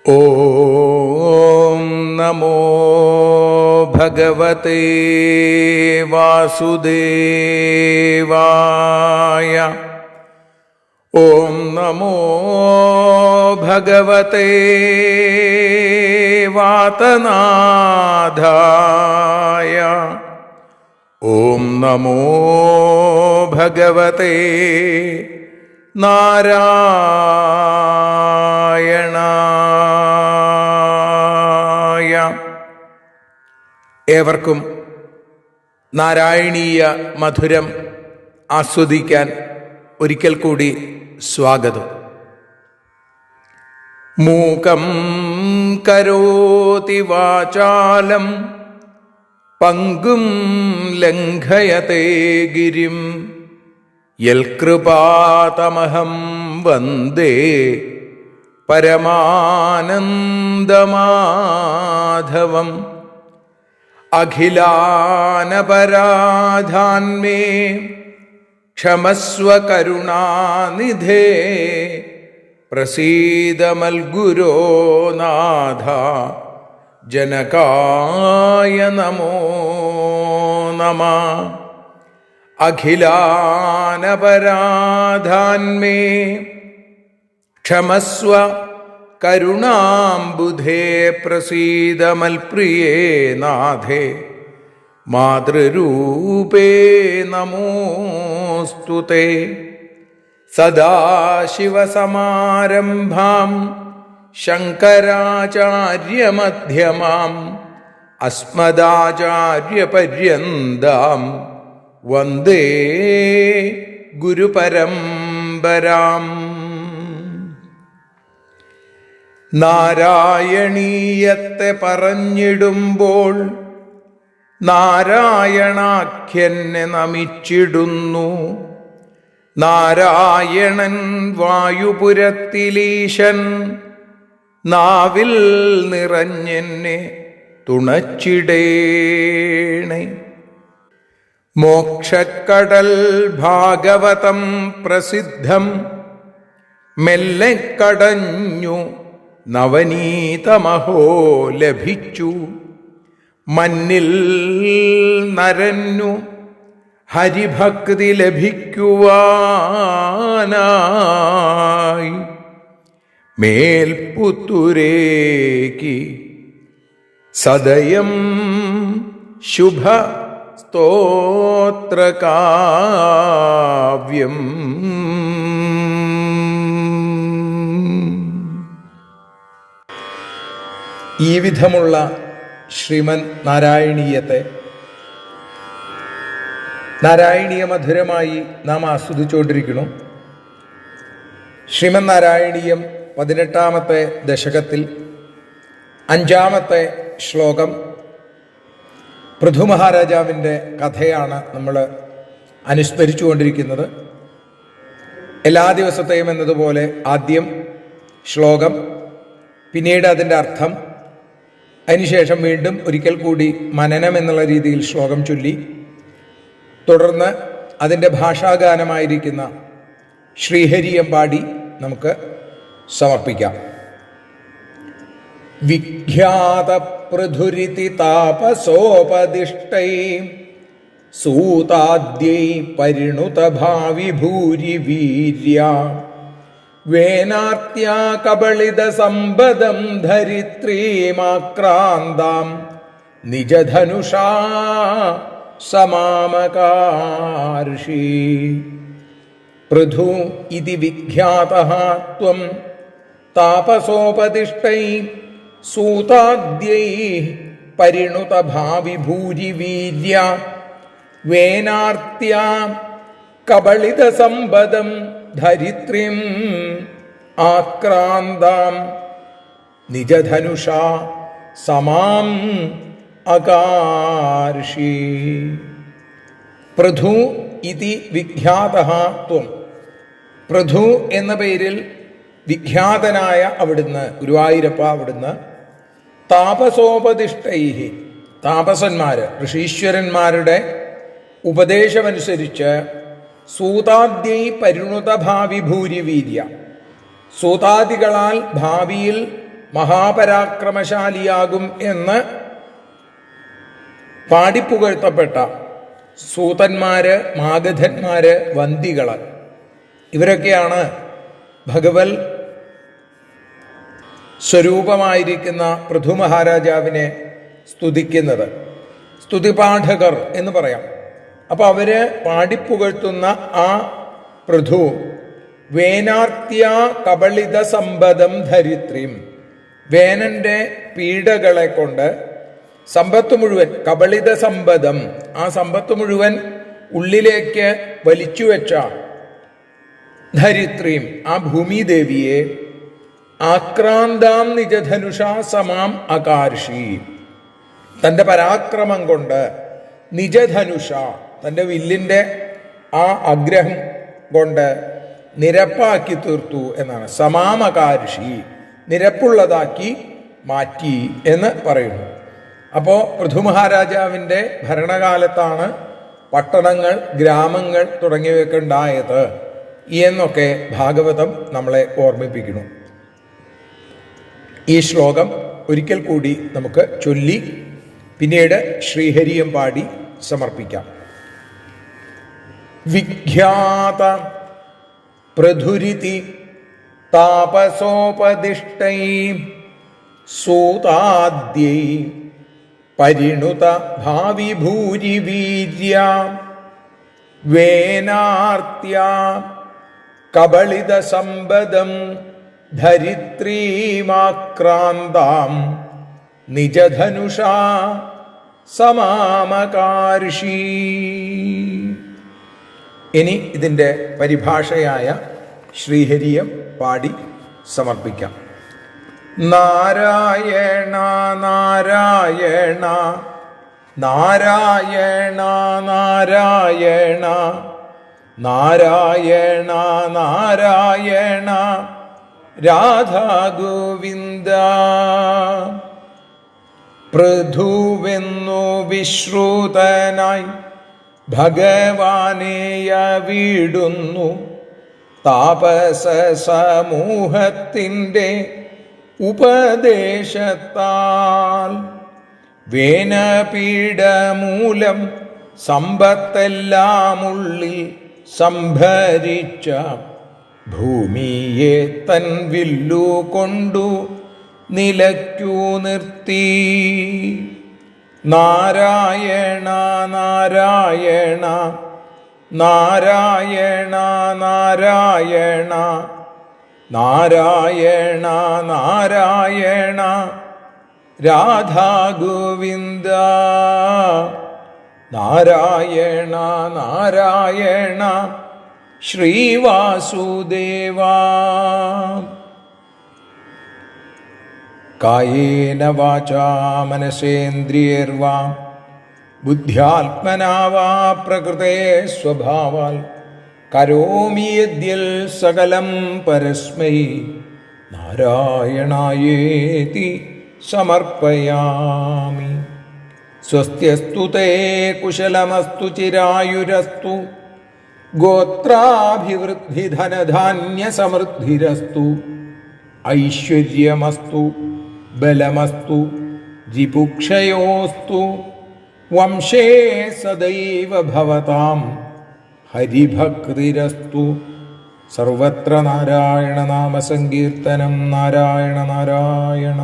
ഓം നമോ ഭഗവതേ വാസുദേവായ. ഓം നമോ ഭഗവതേ വാതനാഥായ. ഓം നമോ ഭഗവതേ നാരായണായ. ഏവർക്കും നാരായണീയ മധുരം ആസ്വദിക്കാൻ ഒരിക്കൽ കൂടി സ്വാഗതം. മൂകം കരോതി വാചാലം പങ്കും ലംഘയതേ ഗിരിം യൽകൃപാതമഹം വന്ദേ പരമാനന്ദമാധവം. അഖിലാനപരാധാന്മേ ക്ഷമസ്വ കരുണാനിധേ പ്രസീദ മൽഗുരോ നാഥ ജനകായ നമോ നമഃ. അഖിലാനപരാധാന്മേ ക്ഷമസ്വ കരുണാംബുധേ പ്രസീദ മൽപ്രിയേ നാഥേ മാതൃരൂപേ നമോസ്തുതേ. സദാശിവസമാരംഭാം ശങ്കരാചാര്യമധ്യമാം അസ്മദാചാര്യപര്യന്താം വന്ദേ ഗുരുപരമ്പരാം. നാരായണീയത്തെ പറഞ്ഞിടുമ്പോൾ നാരായണാഖ്യനെ നമിച്ചിടുന്നു. നാരായണൻ വായുപുരത്തിലീശൻ നാവിൽ നിറഞ്ഞെന്നെ തുണച്ചിടേണേ. മോക്ഷക്കടൽ ഭാഗവതം പ്രസിദ്ധം മെല്ലെ കടഞ്ഞു നവനീതമഹോ ലഭിച്ചു. മന്നിൽ നരന്നു ഹരിഭക്തി ലഭിക്കുവാനായി മേൽപുത്തുരേക്ക് സദയം ശുഭ സ്തോത്രകാവ്യം. ഈ വിധമുള്ള ശ്രീമൻ നാരായണീയത്തെ നാരായണീയ മധുരമായി നാം ആസ്വദിച്ചുകൊണ്ടിരിക്കുന്നു. ശ്രീമൻ നാരായണീയം 18ാമത്തെ ദശകത്തിൽ 5ാമത്തെ ശ്ലോകം പൃഥു മഹാരാജാവിൻ്റെ കഥയാണ് നമ്മൾ അനുസ്മരിച്ചുകൊണ്ടിരിക്കുന്നത്. എല്ലാ ദിവസത്തെയും എന്നതുപോലെ ആദ്യം ശ്ലോകം, പിന്നീട് അതിൻ്റെ അർത്ഥം, അതിനുശേഷം വീണ്ടും ഒരിക്കൽ കൂടി മനനം എന്നുള്ള രീതിയിൽ ശ്ലോകം ചൊല്ലി തുടർന്ന് അതിൻ്റെ ഭാഷാഗാനമായിരിക്കുന്ന ശ്രീഹരിയം പാടി നമുക്ക് സമർപ്പിക്കാം. വിഖ്യാത പൃഥുരിതി താപസോപദിഷ്ടൈ സൂതാദ്യൈ പരിണുത ഭാവി ഭൂരി വീര്യ വേനാർത്യാ കബളിത സമ്പദം ധരിത്രീമാക്രാന്താം നിജധനുഷാ സമാമകാർഷി. പൃഥു ഇതി വിഖ്യാതഃ ത്വം താപസോപദിഷ്ടൈ സൂതാദ്യൈ പരിണുത ഭാവി ഭൂരി വീര്യ വേനാർത്യാ കബളിത സമ്പദം ധരിത്രീം ആക്രാന്താം നിജധനുഷാ സമാം അകാർഷി. പൃഥു ഇതി വിഖ്യാതഃ ത്വം. പൃഥു എന്ന പേരിൽ വിഖ്യാതനായ അവിടുന്ന്, ഗുരുവായൂരപ്പ അവിടുന്ന്, താപസോപദിഷ്ടൈഹി, താപസന്മാർ ഋഷീശ്വരന്മാരുടെ ഉപദേശമനുസരിച്ച് സൂതാദ്യൈ പരിണുത ഭാവി ഭൂരിവീര്യ, സൂതാദികളാൽ ഭാവിയിൽ മഹാപരാക്രമശാലിയാകും എന്ന് പാടിപ്പുകഴ്ത്തപ്പെട്ട സൂതന്മാര്, മാഗധന്മാര്, വന്ദികള്, ഇവരൊക്കെയാണ് ഭഗവൽ സ്വരൂപമായിരിക്കുന്ന പൃഥു മഹാരാജാവിനെ സ്തുതിക്കുന്നത്. സ്തുതിപാഠകർ എന്ന് പറയാം. അപ്പൊ അവര് പാടിപ്പുകഴ്ത്തുന്ന ആ പൃഥു വേനാർത്യ കബളിത സമ്പദം ധരിത്രിം, വേനന്റെ പീഡകളെ കൊണ്ട് സമ്പത്ത് മുഴുവൻ, കബളിത സമ്പദം, ആ സമ്പത്ത് മുഴുവൻ ഉള്ളിലേക്ക് വലിച്ചുവെച്ച ധരിത്രിയും, ആ ഭൂമിദേവിയെ ആക്രാന്താം നിജധനുഷാ സമാം അകാർഷി, തൻ്റെ പരാക്രമം കൊണ്ട് നിജധനുഷ, തൻ്റെ വില്ലിൻ്റെ ആ അഗ്രഹം കൊണ്ട് നിരപ്പാക്കി തീർത്തു എന്നാണ്. സമാമകാർഷി, നിരപ്പുള്ളതാക്കി മാറ്റി എന്ന് പറയുന്നു. അപ്പോൾ പൃഥു മഹാരാജാവിൻ്റെ ഭരണകാലത്താണ് പട്ടണങ്ങൾ, ഗ്രാമങ്ങൾ തുടങ്ങിയവയൊക്കെ ഉണ്ടായത് എന്നൊക്കെ ഭാഗവതം നമ്മളെ ഓർമ്മിപ്പിക്കുന്നു. ഈ ശ്ലോകം ഒരിക്കൽ കൂടി നമുക്ക് ചൊല്ലി പിന്നീട് ശ്രീഹരിയം പാടി സമർപ്പിക്കാം. വിഖ്യാത പൃഥുരിതി താപസോപദിഷ്ടൈ സൂതാദ്യൈ പരിണുത ഭാവി ഭൂരി വീര്യ വേനാർത്യ കബളിത സമ്പദം ധരിത്രീമാക്രാന്താം നിജധനുഷാ സമാമകാർഷി. ഇനി ഇതിൻ്റെ പരിഭാഷയായ ശ്രീഹരിയം പാടി സമർപ്പിക്കാം. നാരായണ നാരായണ നാരായണ നാരായണ നാരായണ നാരായണ രാധാ ഗോവിന്ദ. പൃഥുവെന്നു വിശ്രുതനായി ഭഗവാനെയ വീടുന്നു താപസ സമൂഹത്തിൻ്റെ ഉപദേശത്താൽ വേനപീഡമൂലം സമ്പത്തെല്ലാമുള്ളിൽ സംഭരിച്ച ഭൂമിയെ തൻ വില്ലു കൊണ്ടു നിലയ്ക്കു നിർത്തി. നാരായണ നാരായണ നാരായണ നാരായണ നാരായണ നാരായണ രാധാ ഗോവിന്ദ. നാരായണ നാരായണ ശ്രീവാസുദേവ. കായേന വാചാ മനസേന്ദ്രിയൈർവാ ബുദ്ധ്യാത്മനാ വാ പ്രകൃതേ സ്വഭാവാൽ കരോമി യദ്യൽ സകലം പരസ്മൈ നാരായണായേതി സമർപ്പയാമി. സ്വസ്ത്യസ്തു തേ കുശലമസ്തു ചിരായുരസ്തു ഗോത്രാഭിവൃദ്ധി ധനധാന്യ സമൃദ്ധിരസ്തു ഐശ്വര്യമസ്തു ബലമസ്തു ജിപുക്ഷയോസ്തു വംശേ സദൈവ ഭവതാം ഹരിഭക്തിരസ്തു. സർവത്ര നാരായണ നാമസങ്കീർത്തനം. നാരായണ നാരായണ.